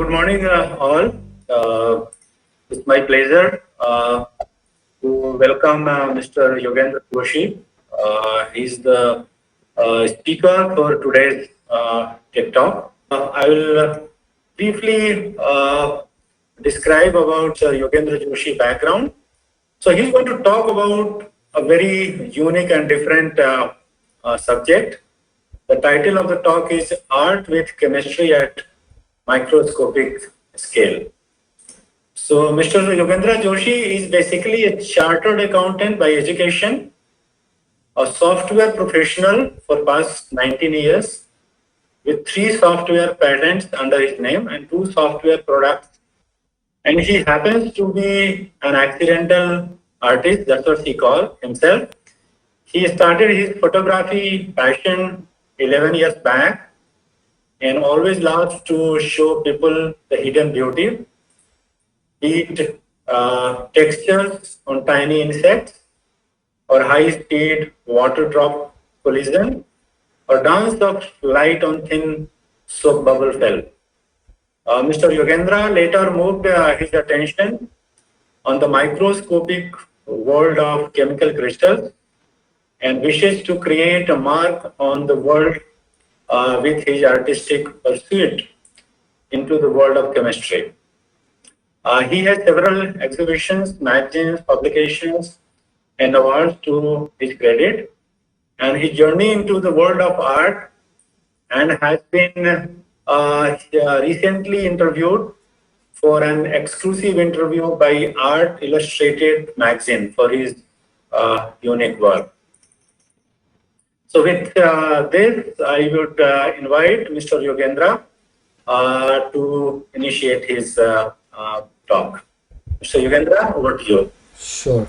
Good morning, all. It's my pleasure to welcome Mr. Yogendra Joshi. He's the speaker for today's TED Talk. I will briefly describe about Yogendra Joshi background. So he's going to talk about a very unique and different subject. The title of the talk is Art with Chemistry at Microscopic Scale. So Mr. Yogendra Joshi is basically a chartered accountant by education, a software professional for past 19 years, with 3 software patents under his name and 2 software products. And he happens to be an accidental artist, that's what he calls himself. He started his photography passion 11 years back and always loves to show people the hidden beauty, be it textures on tiny insects, or high-speed water drop collision, or dance of light on thin soap bubble fell. Mr. Yogendra later moved his attention on the microscopic world of chemical crystals and wishes to create a mark on the world with his artistic pursuit into the world of chemistry. He has several exhibitions, magazines, publications, and awards to his credit. And his journey into the world of art and has been recently interviewed for an exclusive interview by Art Illustrated magazine for his unique work. So with this, I would invite Mr. Yogendra to initiate his talk. Mr. Yogendra, over to you. Sure.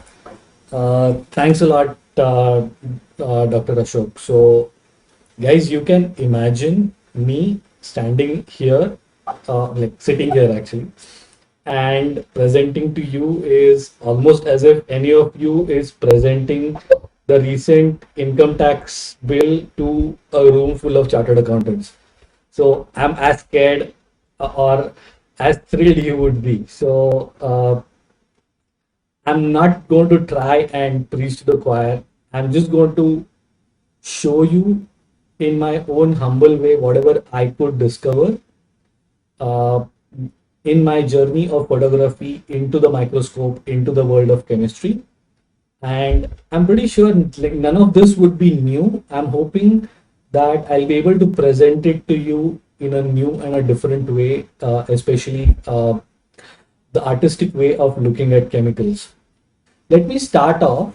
Thanks a lot, Dr. Ashok. So, guys, you can imagine me standing here, like sitting here actually, and presenting to you is almost as if any of you is presenting the recent income tax bill to a room full of chartered accountants. So, I'm as scared or as thrilled you would be. So, I'm not going to try and preach to the choir. I'm just going to show you in my own humble way whatever I could discover uh, in my journey of photography into the microscope, into the world of chemistry. And I'm pretty sure like none of this would be new. I'm hoping that I'll be able to present it to you in a new and a different way, especially the artistic way of looking at chemicals. Let me start off.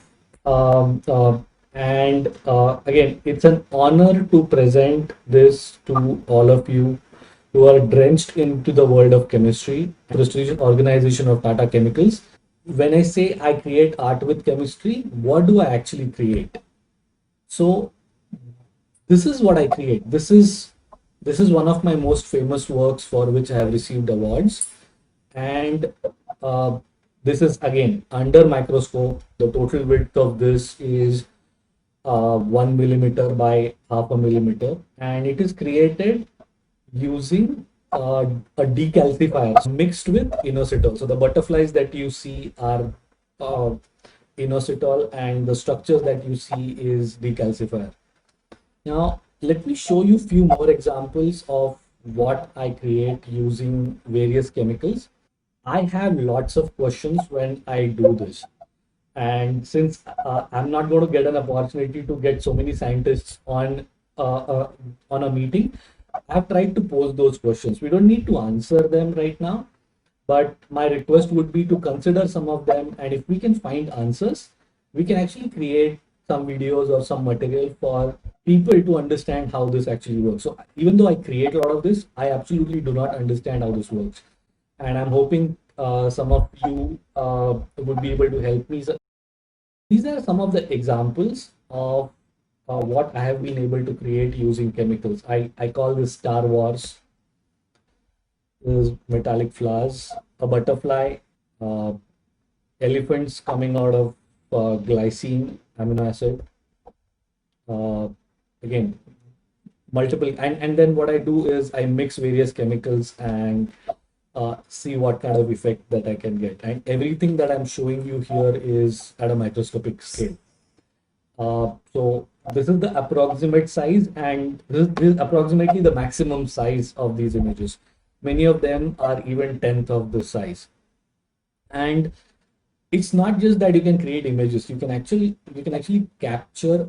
And again, it's an honor to present this to all of you who are drenched into the world of chemistry, prestigious organization of Tata Chemicals. When I say I create art with chemistry, what do I actually create? So this is what I create. This is one of my most famous works for which I have received awards, and uh, this is again under microscope. The total width of this is 1 millimeter by half a millimeter, and it is created using a decalcifier mixed with inositol. So the butterflies that you see are uh, inositol, and the structures that you see is decalcifier. Now, let me show you few more examples of what I create using various chemicals. I have lots of questions when I do this. And since I'm not going to get an opportunity to get so many scientists on a meeting, I've tried to pose those questions. We don't need to answer them right now, but my request would be to consider some of them. And if we can find answers, we can actually create some videos or some material for people to understand how this actually works. So even though I create a lot of this, I absolutely do not understand how this works. And I'm hoping some of you would be able to help me. So these are some of the examples of what I have been able to create using chemicals. I call this Star Wars. This is metallic flowers, a butterfly, uh, elephants coming out of glycine amino acid. Uh, Again, multiple, and then what I do is I mix various chemicals and see what kind of effect that I can get. And everything that I'm showing you here is at a microscopic scale. So this is the approximate size, and this is approximately the maximum size of these images. Many of them are even tenth of the size. And it's not just that you can create images, you can actually capture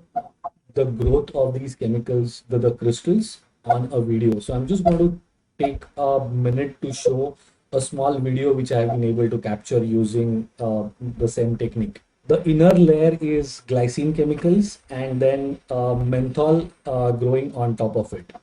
the growth of these chemicals, the crystals, on a video. So I'm just going to take a minute to show a small video which I have been able to capture using the same technique. The inner layer is glycine chemicals, and then menthol growing on top of it.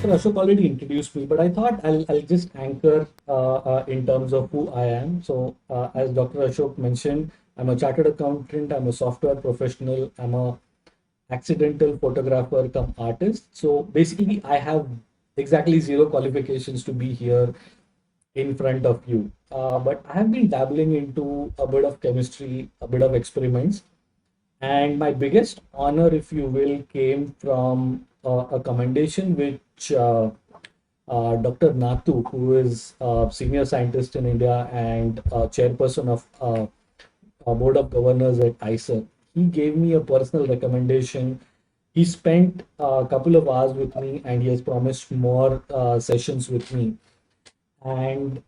Dr. Ashok already introduced me, but I thought I'll just anchor in terms of who I am. So, as Dr. Ashok mentioned, I'm a chartered accountant, I'm a software professional, I'm a accidental photographer come artist. So basically, I have exactly zero qualifications to be here in front of you. But I have been dabbling into a bit of chemistry, a bit of experiments, and my biggest honor, if you will, came from a commendation which Dr. Nathu, who is a senior scientist in India and chairperson of a board of governors at ICER, he gave me a personal recommendation. He spent a couple of hours with me, and he has promised more sessions with me. And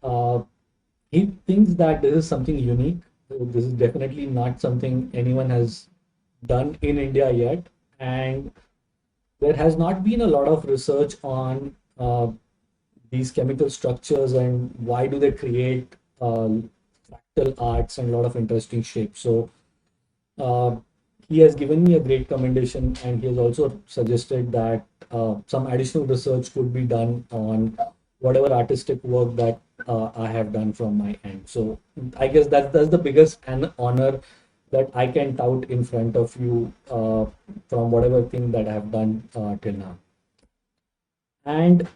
he thinks that this is something unique. This is definitely not something anyone has done in India yet. And there has not been a lot of research on these chemical structures and why do they create fractal arts and a lot of interesting shapes. So uh, he has given me a great commendation, and he has also suggested that some additional research could be done on whatever artistic work that I have done from my end. So I guess that's the biggest an honor that I can tout in front of you from whatever thing that I have done till now. And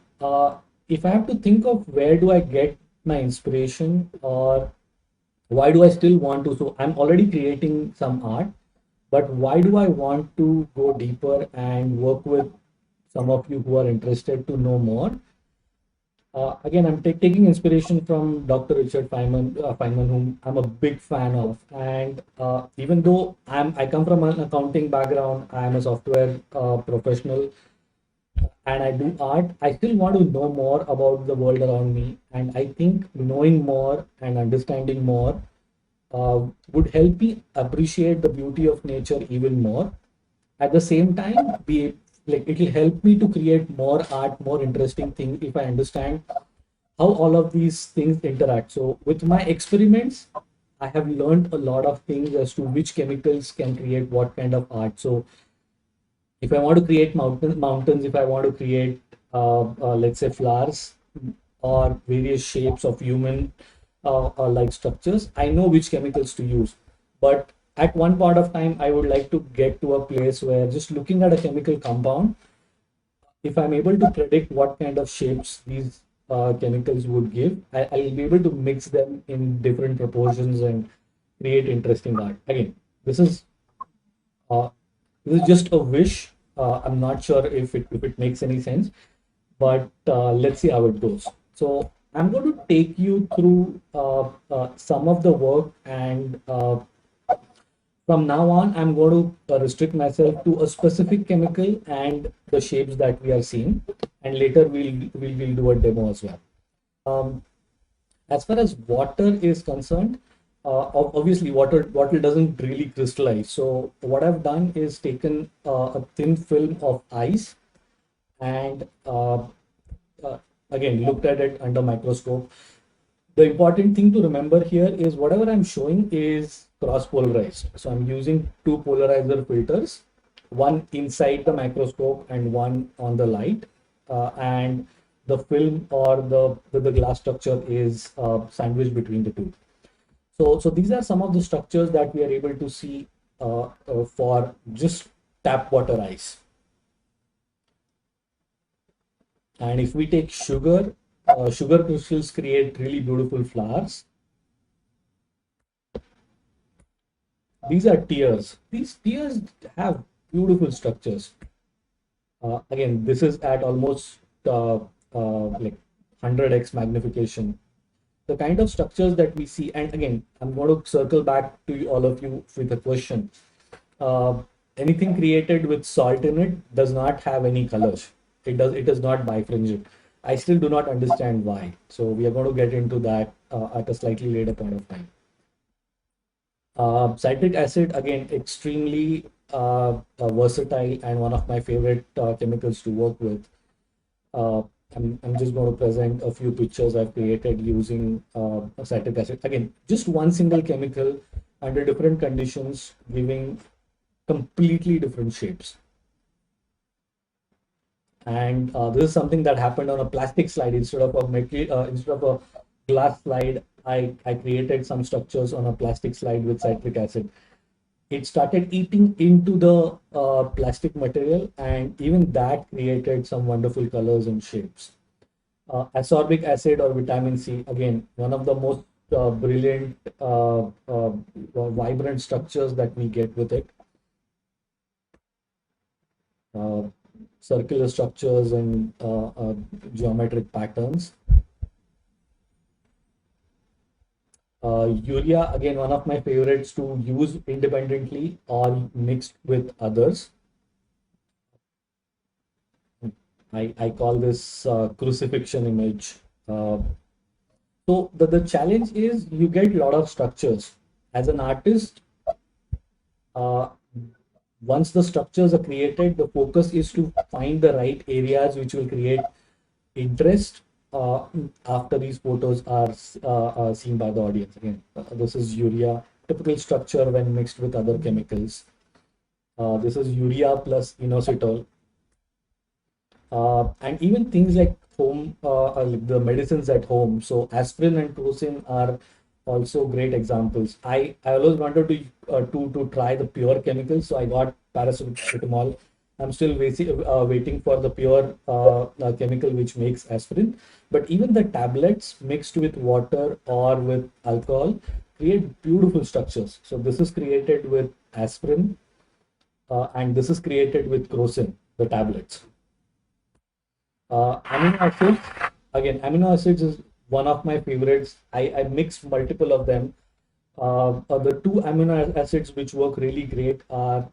if I have to think of where do I get my inspiration, or why do I still want to, so I'm already creating some art, but why do I want to go deeper and work with some of you who are interested to know more? Again, I'm taking inspiration from Dr. Richard Feynman, whom I'm a big fan of. And even though I come from an accounting background, I'm a software professional, and I do art, I still want to know more about the world around me. And I think knowing more and understanding more would help me appreciate the beauty of nature even more. At the same time, be like it will help me to create more art, more interesting things if I understand how all of these things interact. So with my experiments, I have learned a lot of things as to which chemicals can create what kind of art. So if I want to create mountains, if I want to create, let's say, flowers or various shapes of human like structures, I know which chemicals to use. But at one part of time, I would like to get to a place where just looking at a chemical compound, if I'm able to predict what kind of shapes these chemicals would give, I'll be able to mix them in different proportions and create interesting art. Again, this is uh, this is just a wish. I'm not sure if it makes any sense, but let's see how it goes. So I'm going to take you through some of the work, and from now on, I'm going to restrict myself to a specific chemical and the shapes that we are seeing, and later we'll do a demo as well. Um, As far as water is concerned, obviously water doesn't really crystallize. So what I've done is taken a thin film of ice and uh, again looked at it under microscope. The important thing to remember here is whatever I'm showing is cross polarized. So I'm using two polarizer filters, one inside the microscope and one on the light. And the film or the glass structure is sandwiched between the two. So these are some of the structures that we are able to see for just tap water ice. And if we take sugar, sugar crystals create really beautiful flowers. These are tears. These tears have beautiful structures. Again, this is at almost like 100x magnification. The kind of structures that we see, and again, I'm going to circle back to all of you with a question. Uh, Anything created with salt in it does not have any colors. It is not bifringent. I still do not understand why. So we are going to get into that at a slightly later point of time. Citric acid, again, extremely versatile and one of my favorite chemicals to work with. Uh, I'm just going to present a few pictures I've created using citric acid. Again, just one single chemical under different conditions, giving completely different shapes. And this is something that happened on a plastic slide instead of a glass slide. I created some structures on a plastic slide with citric acid. It started eating into the plastic material, and even that created some wonderful colors and shapes. Ascorbic acid or vitamin C, again, one of the most brilliant, vibrant structures that we get with it. Uh, Circular structures and geometric patterns. Urea, again, one of my favorites to use independently or mixed with others. I call this crucifixion image. So the challenge is you get a lot of structures. As an artist, uh, once the structures are created, the focus is to find the right areas which will create interest after these photos are seen by the audience. Again, this is urea, typical structure when mixed with other chemicals. This is urea plus inositol. And even things like home, like the medicines at home. So aspirin and crocin are also great examples. I always wanted to try the pure chemicals, so I got paracetamol. I'm still waiting for the pure chemical which makes aspirin. But even the tablets mixed with water or with alcohol create beautiful structures. So this is created with aspirin, and this is created with crocin, the tablets. Amino acids, again, amino acids is one of my favorites. I mix multiple of them. The two amino acids which work really great are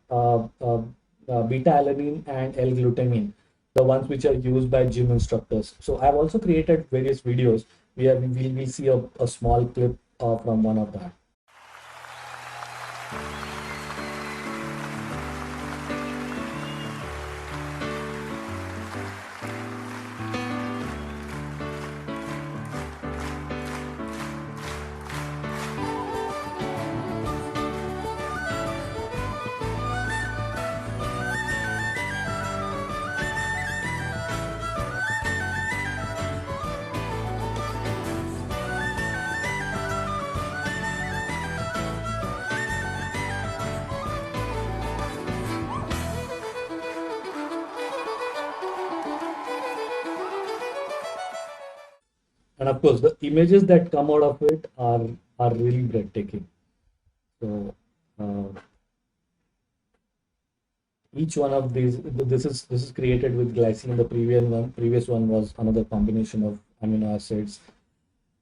beta alanine and L-glutamine, the ones which are used by gym instructors. So I've also created various videos where we will see a small clip from one of that. And of course, the images that come out of it are really breathtaking. So each one of these, this is created with glycine. The previous one was another combination of amino acids.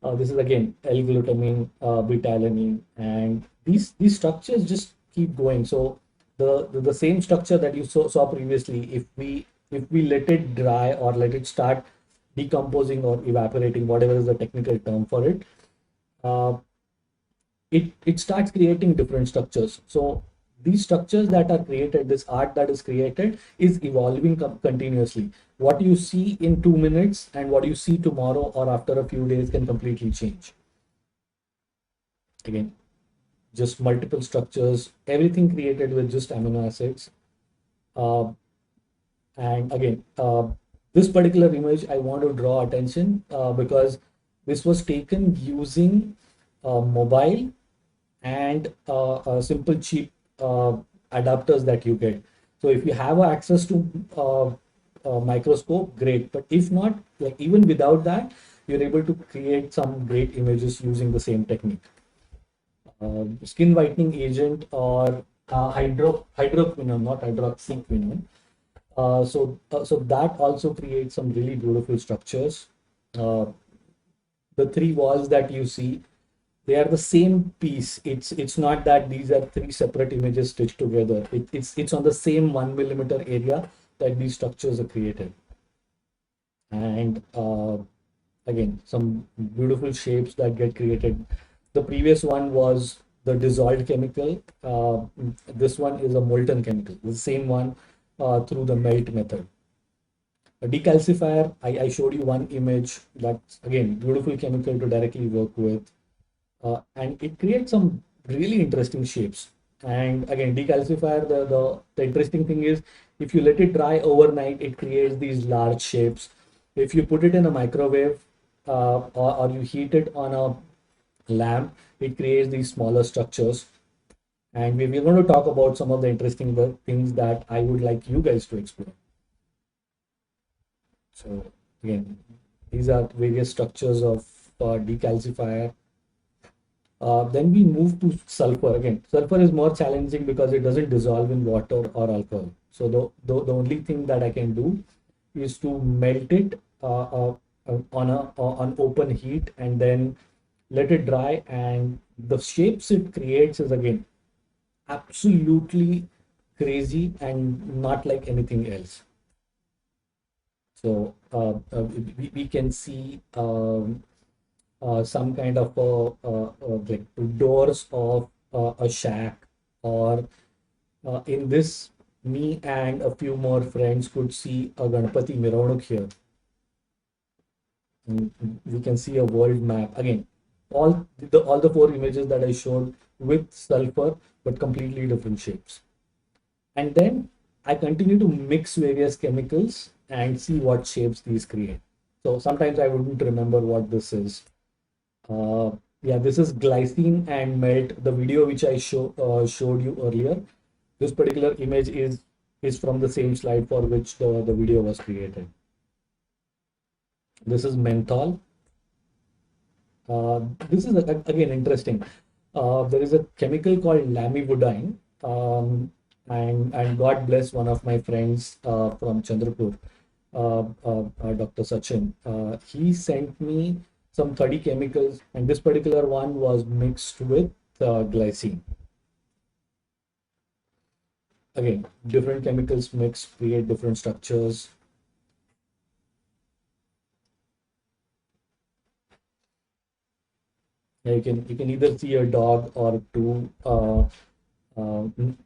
This is again L-glutamine, beta alanine, and these structures just keep going. So the same structure that you saw previously, if we let it dry or let it start decomposing or evaporating, whatever is the technical term for it, uh, it starts creating different structures. So these structures that are created, this art that is created, is evolving continuously. What you see in 2 minutes and what you see tomorrow or after a few days can completely change. Again, just multiple structures, everything created with just amino acids. Uh, and again, this particular image I want to draw attention because this was taken using mobile and simple cheap adapters that you get. So if you have access to microscope, great. But if not, like even without that, you're able to create some great images using the same technique. Skin whitening agent or hydroquinone, not hydroxyquinone. So that also creates some really beautiful structures. Uh, the three walls that you see, they are the same piece. It's not that these are three separate images stitched together. It's on the same 1 millimeter area that these structures are created. And again, some beautiful shapes that get created. The previous one was the dissolved chemical. This one is a molten chemical. The same one through the melt method. A decalcifier, I showed you one image. That's again beautiful chemical to directly work with. And it creates some really interesting shapes. And again, decalcifier, the interesting thing is if you let it dry overnight, it creates these large shapes. If you put it in a microwave or you heat it on a lamp, it creates these smaller structures. And we're going to talk about some of the interesting things that I would like you guys to explore. So again, these are various structures of decalcifier. Then we move to sulfur. Again, sulfur is more challenging because it doesn't dissolve in water or alcohol. So the only thing that I can do is to melt it on open heat and then let it dry. And the shapes it creates is again absolutely crazy and not like anything else. So we can see some kind of like doors of a shack, or in this, me and a few more friends could see a Ganpati Miravnuk here. And we can see a world map again. All the four images that I showed with sulfur, but completely different shapes. And then I continue to mix various chemicals and see what shapes these create. So sometimes I wouldn't remember what this is. Yeah, this is glycine and melt. The video which I showed you earlier. This particular image is from the same slide for which the video was created. This is menthol. This is again interesting. There is a chemical called lamivudine, and God bless one of my friends from Chandrapur, Dr. Sachin. He sent me some 30 chemicals, and this particular one was mixed with glycine. Again, different chemicals mixed create different structures. You can either see a dog or two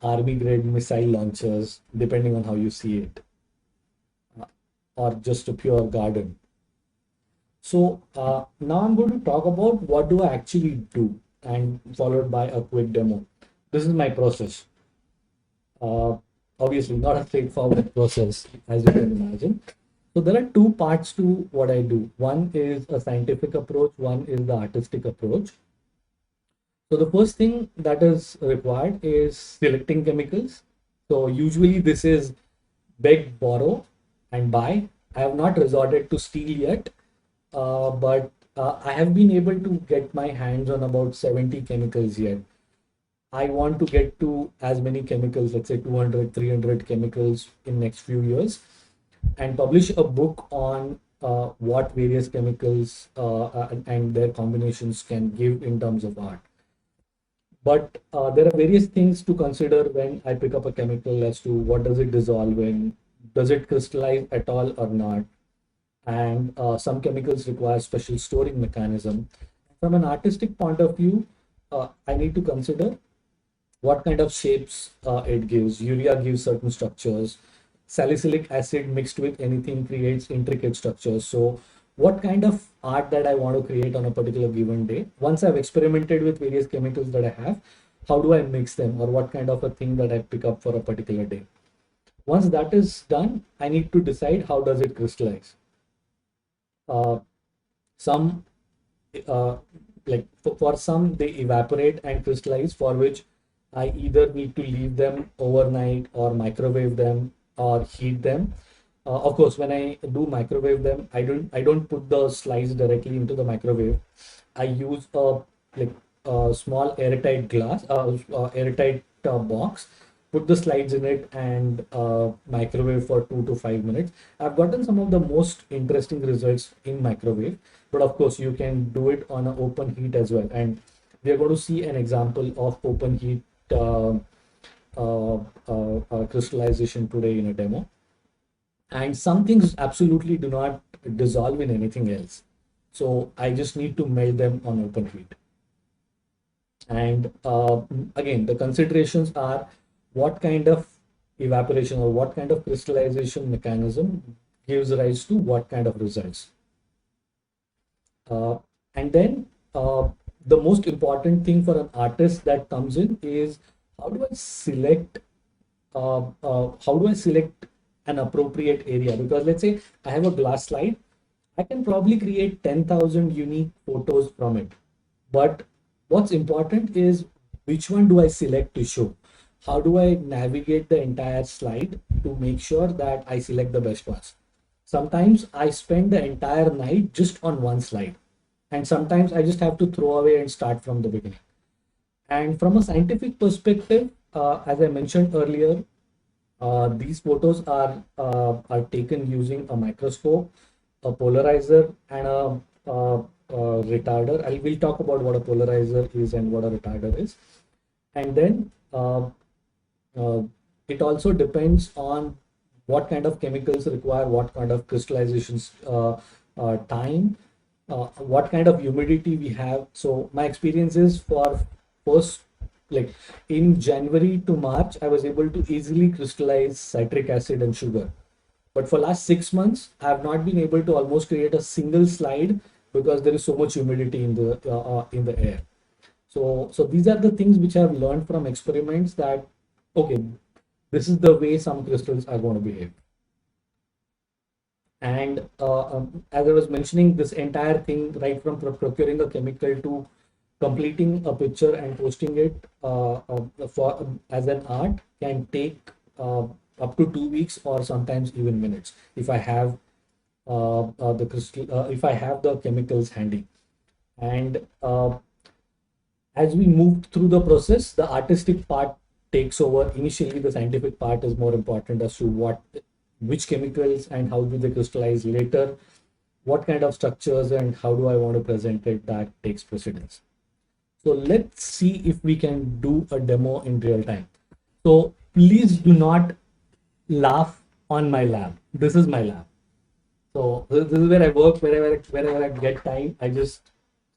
army grade missile launchers, depending on how you see it, or just a pure garden. So now I'm going to talk about what do I actually do, and followed by a quick demo. This is my process. Uh, Obviously, not a straightforward process, as you can imagine. So there are two parts to what I do. One is a scientific approach, one is the artistic approach. So the first thing that is required is selecting chemicals. So usually this is beg, borrow, and buy. I have not resorted to steal yet, but I have been able to get my hands on about 70 chemicals yet. I want to get to as many chemicals, let's say 200, 300 chemicals in next few years, and publish a book on what various chemicals and their combinations can give in terms of art. But there are various things to consider when I pick up a chemical as to what does it dissolve in, does it crystallize at all or not, and some chemicals require special storing mechanism. From an artistic point of view, I need to consider what kind of shapes it gives. Urea gives certain structures. Salicylic acid mixed with anything creates intricate structures. So, what kind of art that I want to create on a particular given day? Once I've experimented with various chemicals that I have, how do I mix them, or what kind of a thing that I pick up for a particular day? Once that is done, I need to decide how does it crystallize. Uh, some uh, for some they evaporate and crystallize, for which I either need to leave them overnight or microwave them or heat them. Of course, when I do microwave them, I don't put the slice directly into the microwave. I use like a small airtight box, put the slides in it, and microwave for 2 to 5 minutes. I've gotten some of the most interesting results in microwave, but of course, you can do it on an open heat as well. And we are going to see an example of open heat crystallization today in a demo. And some things absolutely do not dissolve in anything else. So I just need to melt them on open heat. And again, the considerations are what kind of evaporation or what kind of crystallization mechanism gives rise to what kind of results. And then the most important thing for an artist that comes in is how do I select how do I select an appropriate area? Because let's say I have a glass slide, I can probably create 10,000 unique photos from it. But what's important is which one do I select to show? How do I navigate the entire slide to make sure that I select the best ones? Sometimes I spend the entire night just on one slide, and sometimes I just have to throw away and start from the beginning. And from a scientific perspective, as I mentioned earlier, these photos are taken using a microscope, a polarizer, and a retarder. I will talk about what a polarizer is and what a retarder is. And then uh, it also depends on what kind of chemicals require what kind of crystallizations time, what kind of humidity we have. So my experience is for first, like in January to March, I was able to easily crystallize citric acid and sugar. But for last 6 months, I have not been able to almost create a single slide because there is so much humidity in the air. So these are the things which I have learned from experiments that okay, this is the way some crystals are going to behave. And as I was mentioning, this entire thing, right from procuring a chemical to completing a picture and posting it for as an art, can take up to 2 weeks or sometimes even minutes if I have the crystal, if I have the chemicals handy. And as we moved through the process, the artistic part takes over. Initially, the scientific part is more important as to which chemicals and how do they crystallize. Later, what kind of structures and how do I want to present it, that takes precedence. So let's see if we can do a demo in real time. So please do not laugh on my lab. This is my lab. So this is where I work. Wherever I get time, I just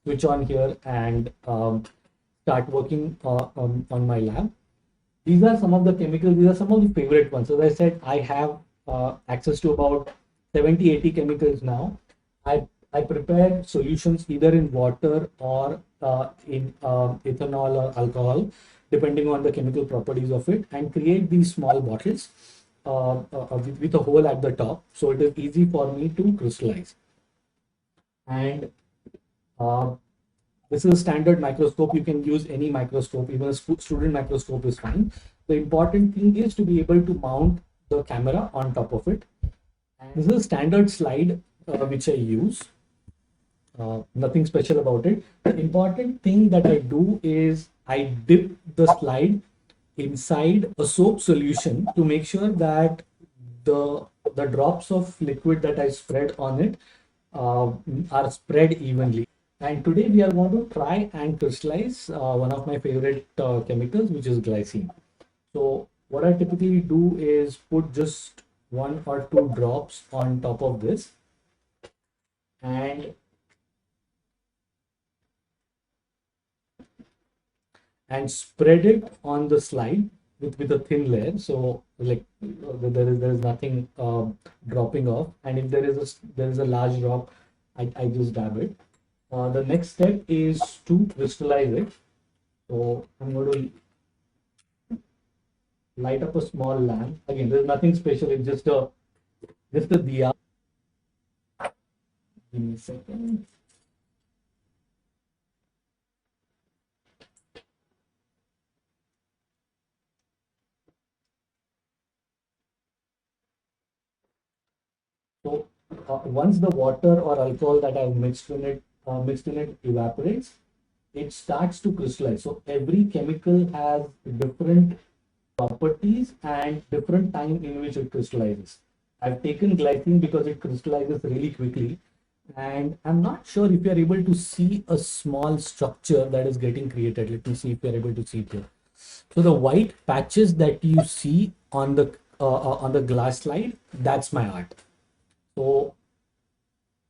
switch on here and start working on my lab. These are some of the chemicals. These are some of the favorite ones. As I said, I have access to about 70, 80 chemicals now. I prepare solutions either in water or in ethanol or alcohol, depending on the chemical properties of it, and create these small bottles with a hole at the top. So it is easy for me to crystallize. And uh, this is a standard microscope. You can use any microscope, even a student microscope is fine. The important thing is to be able to mount the camera on top of it. And this is a standard slide which I use. Nothing special about it. The important thing that I do is I dip the slide inside a soap solution to make sure that the drops of liquid that I spread on it are spread evenly. And today we are going to try and crystallize one of my favorite chemicals, which is glycine. So what I typically do is put just 1 or 2 drops on top of this, and and spread it on the slide with a thin layer. So like there is nothing dropping off. And if there is a large drop, I just dab it. The next step is to crystallize it. So I'm going to light up a small lamp. Again, there's nothing special. It's just a diya. Give me a second. So once the water or alcohol that I've mixed in it evaporates, it starts to crystallize. So every chemical has different properties and different time in which it crystallizes. I've taken glycine because it crystallizes really quickly. And I'm not sure if you're able to see a small structure that is getting created. Let me see if you're able to see it here. So the white patches that you see on the glass slide, that's my art. So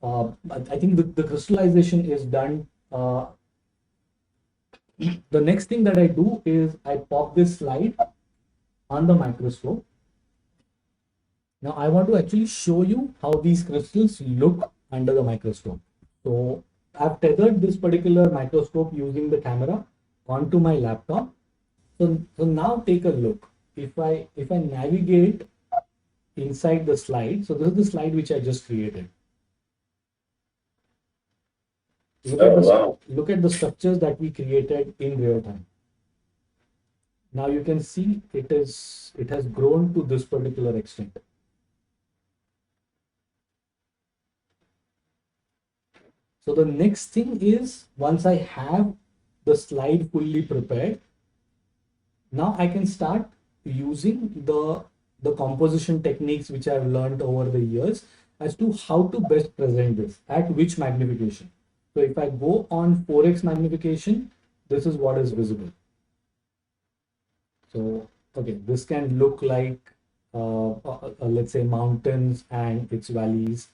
I think the crystallization is done. The next thing that I do is I pop this slide on the microscope. Now I want to actually show you how these crystals look under the microscope. So I've tethered this particular microscope using the camera onto my laptop. So now take a look. If I navigate inside the slide, so this is the slide which I just created. Look at the structures that we created in real time. Now you can see it has grown to this particular extent. So the next thing is, once I have the slide fully prepared, now I can start using the composition techniques which I've learned over the years as to how to best present this at which magnification. So if I go on 4x magnification, this is what is visible. So okay, this can look like let's say mountains and its valleys.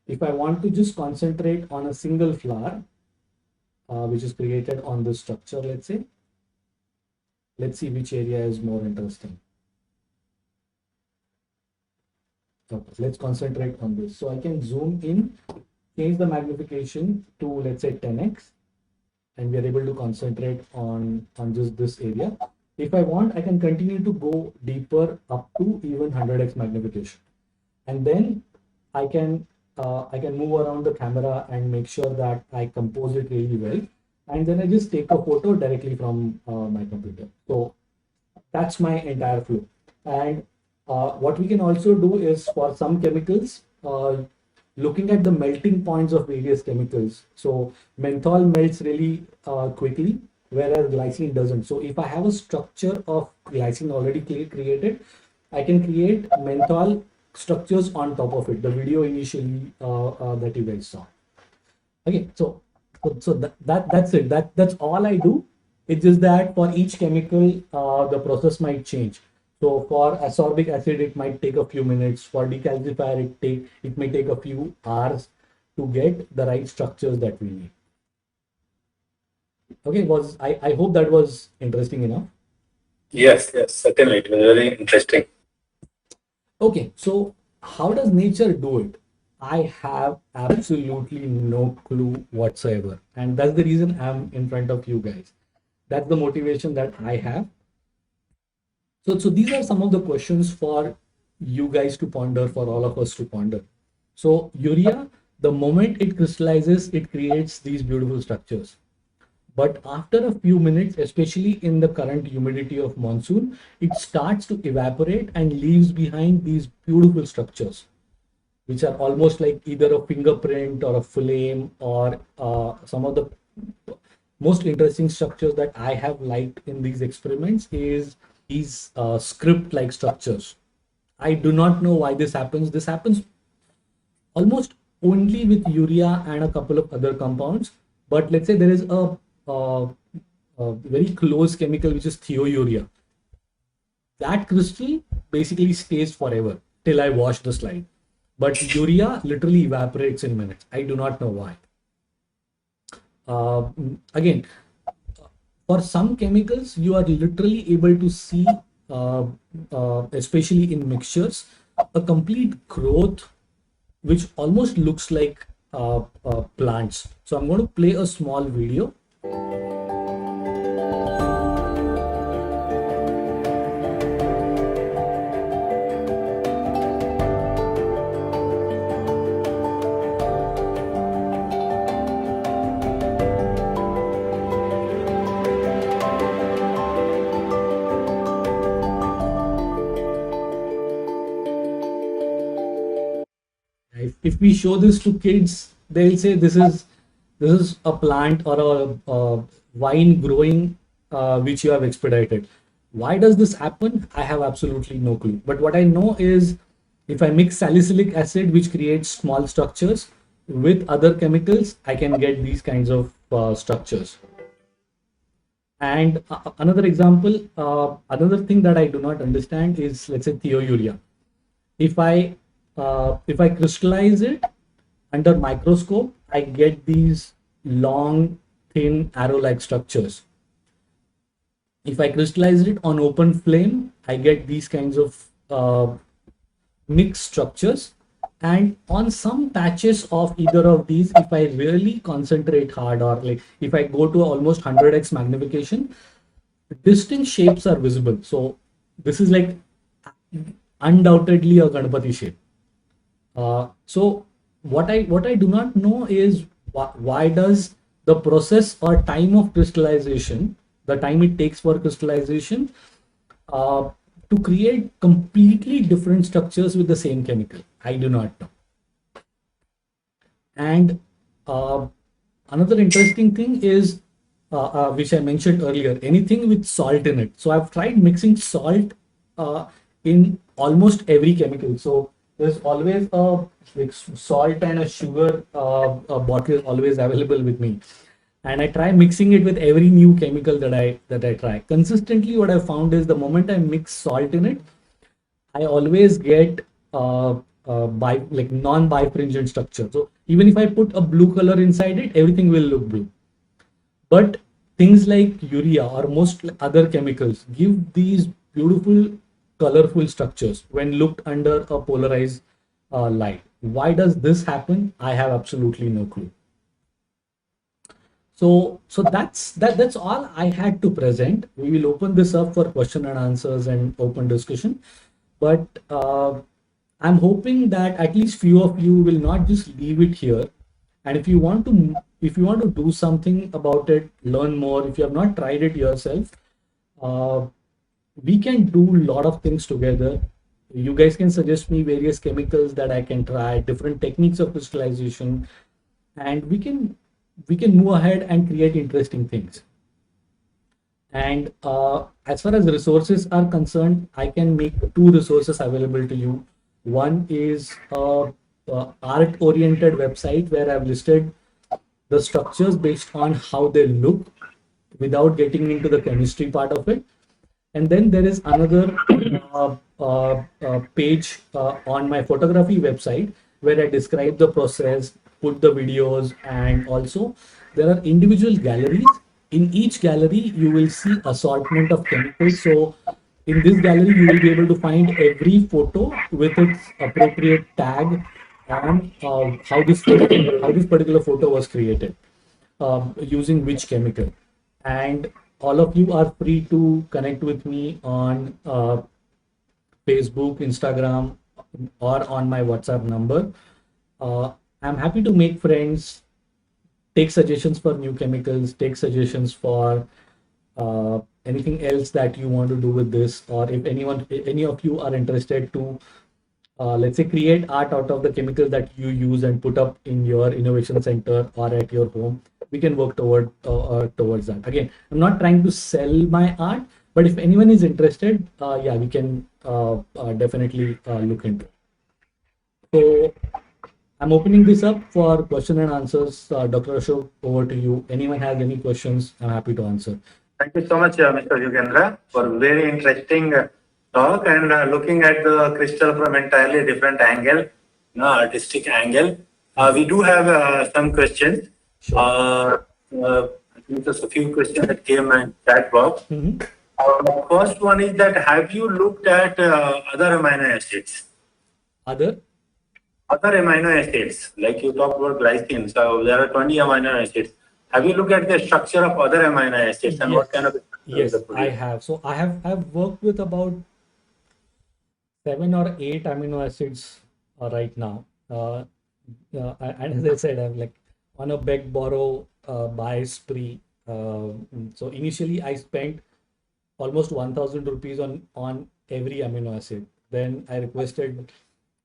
If I want to just concentrate on a single flower, which is created on this structure, let's say, let's see which area is more interesting. Okay, let's concentrate on this. So I can zoom in, change the magnification to let's say 10x, and we are able to concentrate on just this area. If I want, I can continue to go deeper up to even 100x magnification, and then I can move around the camera and make sure that I compose it really well, and then I just take a photo directly from my computer. So that's my entire flow. And what we can also do is, for some chemicals, looking at the melting points of various chemicals. So menthol melts really quickly, whereas glycine doesn't. So if I have a structure of glycine already created, I can create menthol structures on top of it. The video initially that you guys saw. Okay, so that's it. That's all I do. It's just that for each chemical, the process might change. So for ascorbic acid, it might take a few minutes. For decalcifier, it may take a few hours to get the right structures that we need. Okay, I hope that was interesting enough. Yes, certainly. It was very interesting. Okay, so how does nature do it? I have absolutely no clue whatsoever. And that's the reason I'm in front of you guys. That's the motivation that I have. So these are some of the questions for you guys to ponder, for all of us to ponder. So urea, the moment it crystallizes, it creates these beautiful structures. But after a few minutes, especially in the current humidity of monsoon, it starts to evaporate and leaves behind these beautiful structures, which are almost like either a fingerprint or a flame, or some of the most interesting structures that I have liked in these experiments is these script-like structures. I do not know why this happens. This happens almost only with urea and a couple of other compounds. But let's say there is a very close chemical which is thiourea. That crystal basically stays forever till I wash the slide. But urea literally evaporates in minutes. I do not know why. Again, For some chemicals, you are literally able to see, especially in mixtures, a complete growth which almost looks like plants. So I'm going to play a small video. If we show this to kids, they'll say this is a plant or a vine growing, which you have expedited. Why does this happen? I have absolutely no clue. But what I know is, if I mix salicylic acid, which creates small structures, with other chemicals, I can get these kinds of structures. And another example, another thing that I do not understand is, let's say, thiourea. If I crystallize it under microscope, I get these long, thin arrow-like structures. If I crystallize it on open flame, I get these kinds of mixed structures. And on some patches of either of these, if I really concentrate hard, or like if I go to almost 100x magnification, distinct shapes are visible. So this is like undoubtedly a Ganpati shape. So what I do not know is why does the process or time of crystallization, the time it takes for crystallization, to create completely different structures with the same chemical. I do not know. And another interesting thing is, which I mentioned earlier, anything with salt in it. So I've tried mixing salt in almost every chemical. So there's always a like salt and a sugar a bottle always available with me, and I try mixing it with every new chemical that I try. Consistently, what I found is the moment I mix salt in it, I always get like non-bifringent structure. So even if I put a blue color inside it, everything will look blue. But things like urea or most other chemicals give these beautiful, colorful structures when looked under a polarized light. Why does this happen? I have absolutely no clue. So that's all I had to present. We will open this up for question and answers and open discussion. But I'm hoping that at least few of you will not just leave it here. And if you want to do something about it, learn more. If you have not tried it yourself, we can do a lot of things together. You guys can suggest me various chemicals that I can try, different techniques of crystallization, and we can move ahead and create interesting things. And as far as resources are concerned, I can make two resources available to you. One is a art-oriented website where I've listed the structures based on how they look without getting into the chemistry part of it. And then there is another page on my photography website where I describe the process, put the videos, and also there are individual galleries. In each gallery, you will see assortment of chemicals. So in this gallery, you will be able to find every photo with its appropriate tag on how this particular photo was created, using which chemical. And all of you are free to connect with me on Facebook, Instagram, or on my WhatsApp number. I'm happy to make friends, take suggestions for new chemicals, take suggestions for anything else that you want to do with this, or if any of you are interested to, let's say, create art out of the chemical that you use and put up in your innovation center or at your home, we can work towards that. Again, I'm not trying to sell my art, but if anyone is interested, yeah, we can definitely look into it. So I'm opening this up for question and answers. Dr. Ashok, over to you. Anyone has any questions, I'm happy to answer. Thank you so much, Mr. Yogendra, for very interesting talk and looking at the crystal from entirely different angle, artistic angle. We do have some questions. Sure. just a few questions that came in chat box. First one is that have you looked at other amino acids? Other? Other amino acids, like you talked about glycine, so there are 20 amino acids. Have you looked at the structure of other amino acids and what kind of Yes, I have. So I've worked with about 7 or 8 amino acids right now. And as I said, I'm like on a beg, borrow, buy spree. So initially, I spent almost 1,000 rupees on every amino acid. Then I requested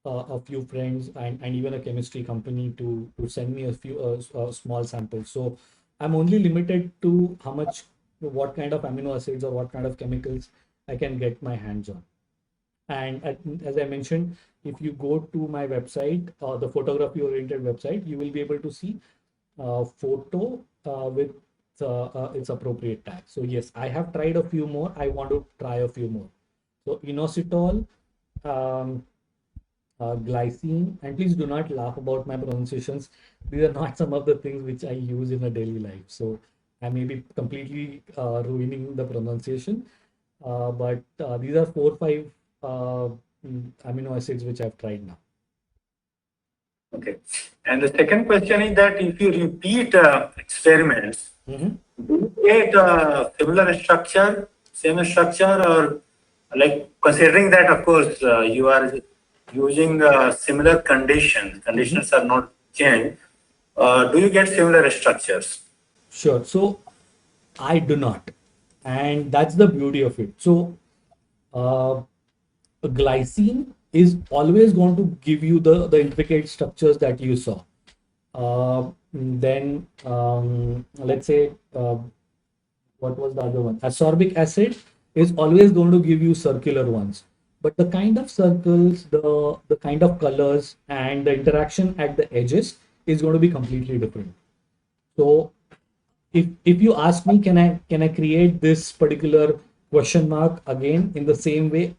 a few friends and even a chemistry company to send me a few small samples. So I'm only limited to how much, what kind of amino acids or what kind of chemicals I can get my hands on. And as I mentioned, if you go to my website, the photography oriented website, you will be able to see photo with its appropriate tag. So yes, I have tried a few more. I want to try a few more. So inositol, glycine, and please do not laugh about my pronunciations. These are not some of the things which I use in a daily life. So I may be completely ruining the pronunciation. But these are 4 or 5 amino acids which I've tried now. Okay. And the second question is that if you repeat experiments, do you get similar structure, same structure, or like considering that, of course, you are using similar conditions are not changed, do you get similar structures? Sure. So I do not. And that's the beauty of it. So glycine is always going to give you the intricate structures that you saw. Then let's say, what was the other one? Ascorbic acid is always going to give you circular ones. But the kind of circles, the kind of colors, and the interaction at the edges is going to be completely different. So if you ask me, can I create this particular question mark again in the same way?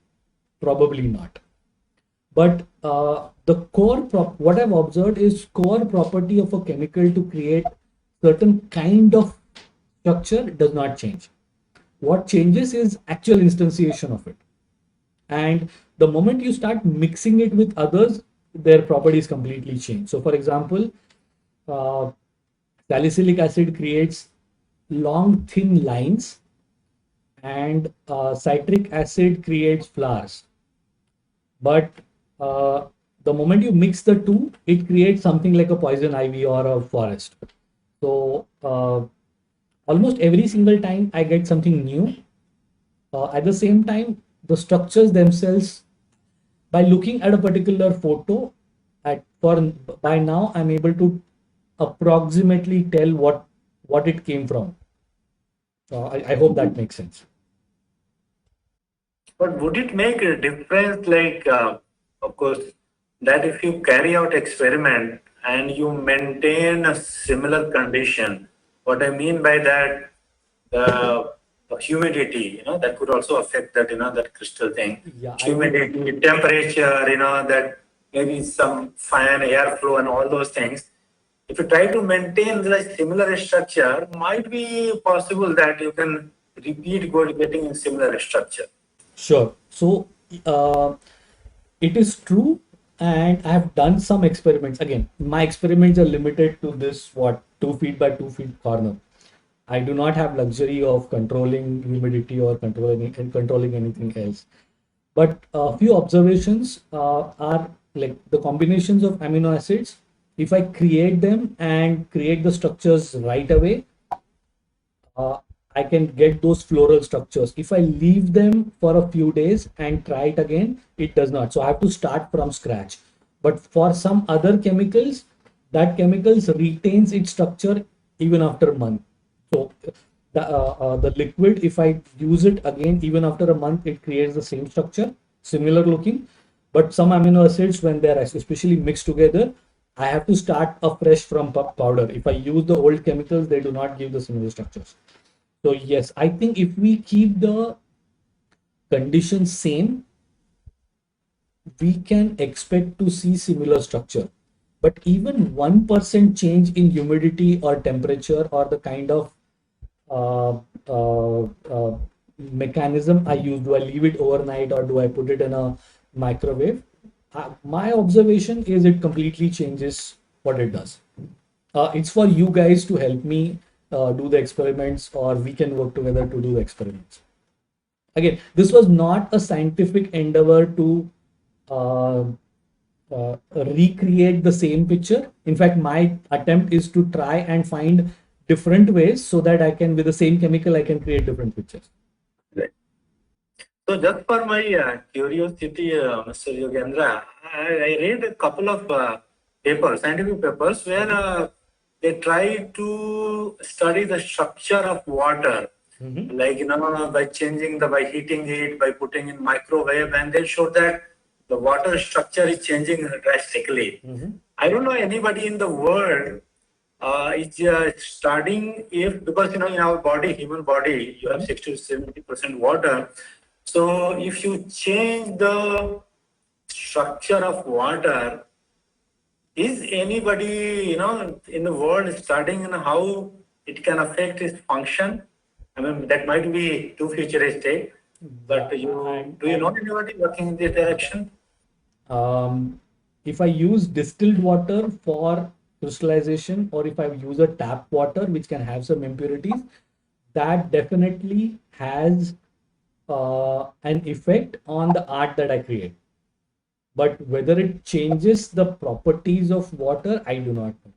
Probably not. But the what I've observed is core property of a chemical to create certain kind of structure does not change. What changes is actual instantiation of it. And the moment you start mixing it with others, their properties completely change. So for example, salicylic acid creates long thin lines, and citric acid creates flowers. But the moment you mix the two, it creates something like a poison ivy or a forest. So almost every single time I get something new. At the same time, the structures themselves, by looking at a particular photo, by now I'm able to approximately tell what it came from. I hope that makes sense. But would it make a difference, like, of course, that if you carry out experiment and you maintain a similar condition, what I mean by that, the humidity, that could also affect that, that crystal thing. Yeah, humidity, temperature, that maybe some fan airflow and all those things. If you try to maintain the similar structure, might be possible that you can repeat getting a similar structure. Sure. So it is true, and I have done some experiments. Again, my experiments are limited to this 2 feet by 2 feet corner. I do not have luxury of controlling humidity or controlling anything else. But a few observations are like the combinations of amino acids. If I create them and create the structures right away, I can get those floral structures. If I leave them for a few days and try it again, it does not. So I have to start from scratch. But for some other chemicals, that chemicals retains its structure even after a month. So the liquid, if I use it again, even after a month, it creates the same structure, similar looking. But some amino acids, when they're especially mixed together, I have to start afresh from powder. If I use the old chemicals, they do not give the similar structures. So yes, I think if we keep the conditions same, we can expect to see similar structure. But even 1% change in humidity or temperature or the kind of uh, uh, uh, mechanism I use. Do I leave it overnight or do I put it in a microwave? My observation is it completely changes what it does. It's for you guys to help me do the experiments, or we can work together to do the experiments. Again, this was not a scientific endeavor to uh, recreate the same picture. In fact, my attempt is to try and find different ways so that I can, with the same chemical, I can create different pictures. Right. So just for my curiosity, Mr. Yogendra, I read a couple of papers, scientific papers, where they try to study the structure of water, like by changing by heating it, by putting in microwave, and they show that the water structure is changing drastically. I don't know anybody in the world is studying, if because in our body, human body, you have 60 to 70% water. So if you change the structure of water, is anybody in the world studying on how it can affect its function? I mean, that might be too futuristic, but do you know anybody working in this direction? If I use distilled water for crystallization, or if I use a tap water which can have some impurities, that definitely has an effect on the art that I create. But whether it changes the properties of water, I do not know.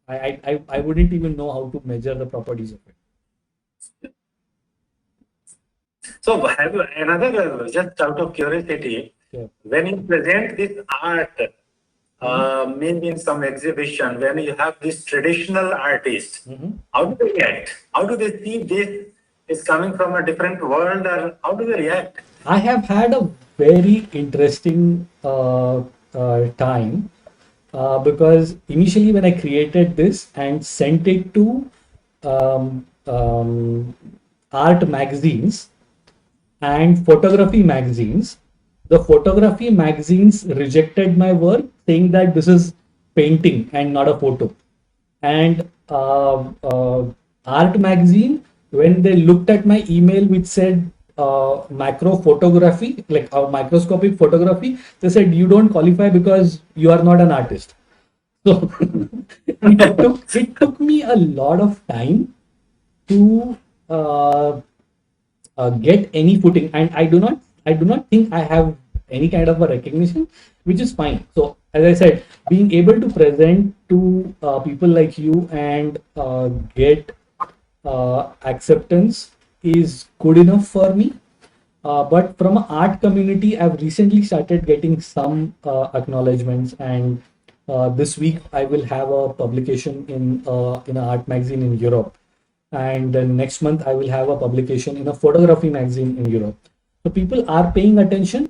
I wouldn't even know how to measure the properties of it. So have you another, just out of curiosity, Yeah. when you present this art, maybe in some exhibition, when you have this traditional artist, how do they react? How do they see this is coming from a different world, or how do they react? I have had a very interesting time because initially when I created this and sent it to um, um, art magazines and photography magazines, the photography magazines rejected my work, saying that this is painting and not a photo. And art magazine, when they looked at my email which said macro photography, like microscopic photography, they said you don't qualify because you are not an artist. So it took me a lot of time to uh, get any footing, and I do not think I have any kind of a recognition, which is fine. So as I said, being able to present to people like you and get acceptance is good enough for me. But from an art community, I've recently started getting some acknowledgements, and this week I will have a publication in an art magazine in Europe, and then next month I will have a publication in a photography magazine in Europe. So people are paying attention,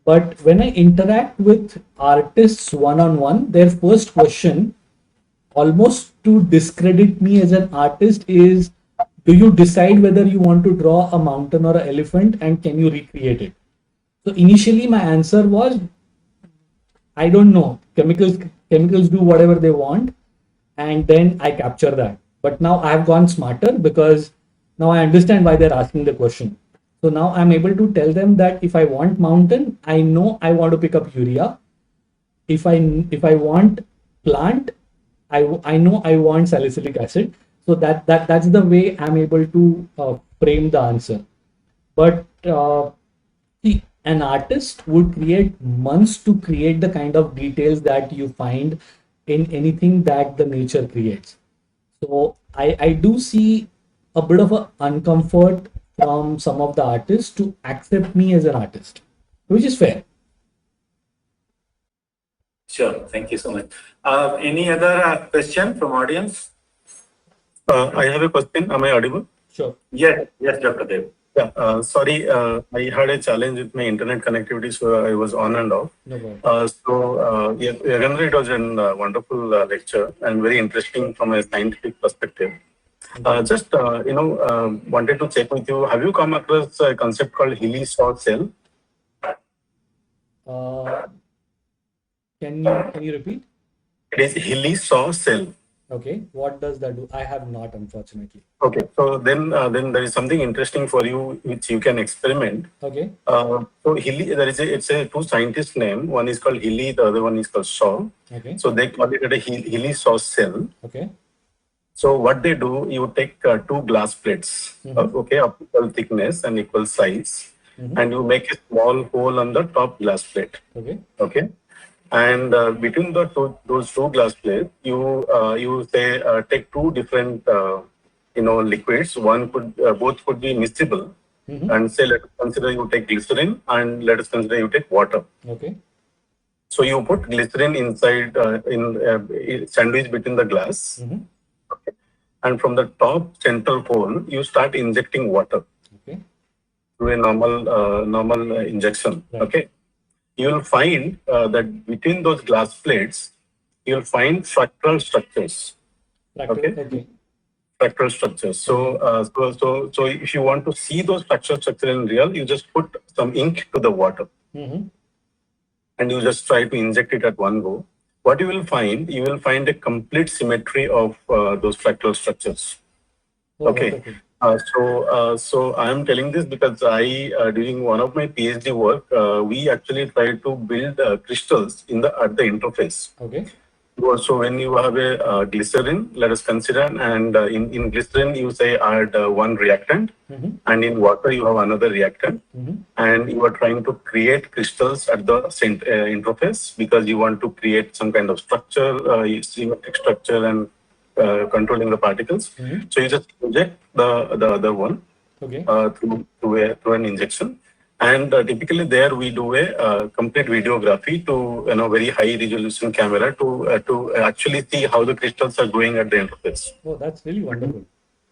but when I interact with artists one on one, their first question, almost to discredit me as an artist, is do you decide whether you want to draw a mountain or an elephant, and can you recreate it? So initially my answer was, I don't know. Chemicals do whatever they want, and then I capture that. But now I have gone smarter because now I understand why they're asking the question. So now I'm able to tell them that if I want mountain, I know I want to pick up urea. If I want plant, I know I want salicylic acid. So that's the way I'm able to frame the answer. But see, an artist would create months to create the kind of details that you find in anything that the nature creates. So I do see a bit of a uncomfort from some of the artists to accept me as an artist, which is fair. Sure, thank you so much. Any other question from audience? I have a question. Am I audible? Sure. Yes, yes, Dr. Dev. Yeah. Sorry, I had a challenge with my internet connectivity, so I was on and off. No problem. Yeah, Yagendra, it was a wonderful lecture and very interesting from a scientific perspective. Just wanted to check with you. Have you come across a concept called Healy Shaw cell? Uh, can you repeat? It is Healy Shaw cell. Okay, what does that do? I have not, unfortunately. Okay, so then there is something interesting for you which you can experiment. Okay, So Hilly, it's a two scientists name. One is called Hilly, the other one is called Shaw. okay, So they call it a Hilly Shaw cell. okay. So what they do, you take two glass plates, Mhm. okay, of equal thickness and equal size, Mhm. and you make a small hole on the top glass plate, Okay, okay. And between those two glass plates, you say take two different liquids. One could both could be miscible, Mhm. and say let us consider you take glycerin and let us consider you take water. Okay, So you put glycerin inside sandwich between the glass, Mhm. and from the top central hole you start injecting water Okay, through a normal injection. right. Okay, you will find that between those glass plates, you'll find fractal structures. Fractal. Okay, Okay, fractal structures. So, okay. so if you want to see those fractal structures in real, you just put some ink to the water Mhm. and you just try to inject it at one go. What you will find a complete symmetry of those fractal structures. Oh, Okay. wonderful. So I am telling this because during one of my PhD work, we actually tried to build crystals at the interface. Okay. So when you have a glycerin, let us consider, and in glycerin you say add one reactant, Mhm. and in water you have another reactant, Mhm. and you are trying to create crystals at the interface because you want to create some kind of structure, symmetric structure, and controlling the particles. Mhm. So you just inject the other one Okay. through an injection. And typically there we do a complete videography to very high resolution camera to actually see how the crystals are going at the interface. Oh, that's really wonderful.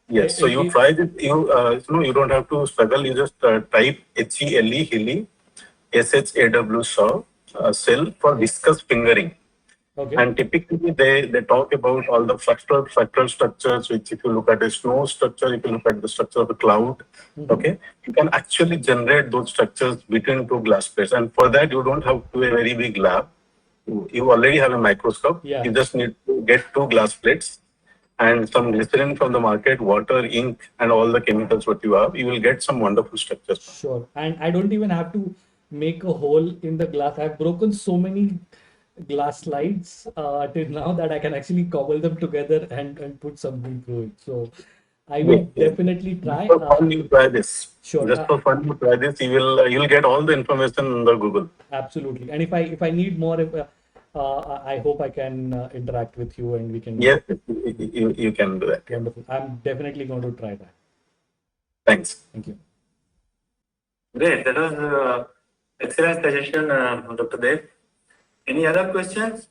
Yes, so you try this. You don't have to struggle. You just type HELE Hilly SHAW Shaw cell for viscous fingering. Okay. And typically they talk about all the fractal structures, which if you look at a snow structure, if you look at the structure of a cloud, Mhm. okay, you can actually generate those structures between two glass plates. And for that, you don't have to do a very big lab. You already have a microscope. Yeah. You just need to get two glass plates and some glycerin from the market, water, ink, and all the chemicals what you have. You will get some wonderful structures. Sure. And I don't even have to make a hole in the glass. I've broken so many glass slides till now that I can actually cobble them together and put something through it. So I will Yes, yes. definitely Just try. for fun, you try this. Sure. Just for fun, you try this. You'll get all the information on the Google. Absolutely. And if I need more, I hope I can interact with you and we can. Yes, you can do that. Yeah. Wonderful. I'm definitely going to try that. Thanks. Thank you. Great. That was excellent suggestion, Dr. Dev. Any other questions?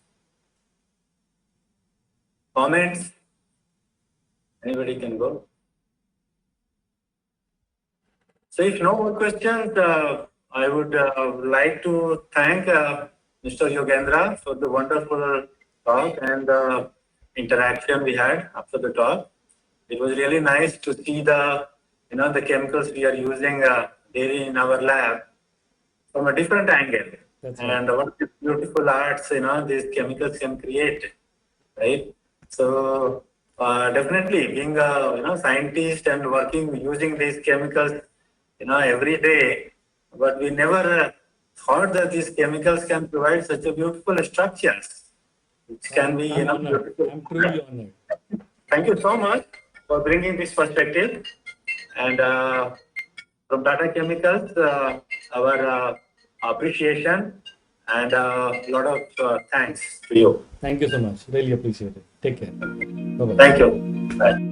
Comments? Anybody can go. So if no more questions, I would like to thank Mr. Yogendra for the wonderful talk and the interaction we had after the talk. It was really nice to see the chemicals we are using daily in our lab from a different angle. That's right. And what beautiful arts, these chemicals can create, right? So definitely being a scientist and working using these chemicals every day, but we never thought that these chemicals can provide such a beautiful structures, which can be I'm honored. beautiful. I'm truly honored. Thank you so much for bringing this perspective. And from Tata Chemicals, our appreciation and a lot of thanks to you. Thank you so much. Really appreciate it. Take care. Bye bye. Thank you. Bye.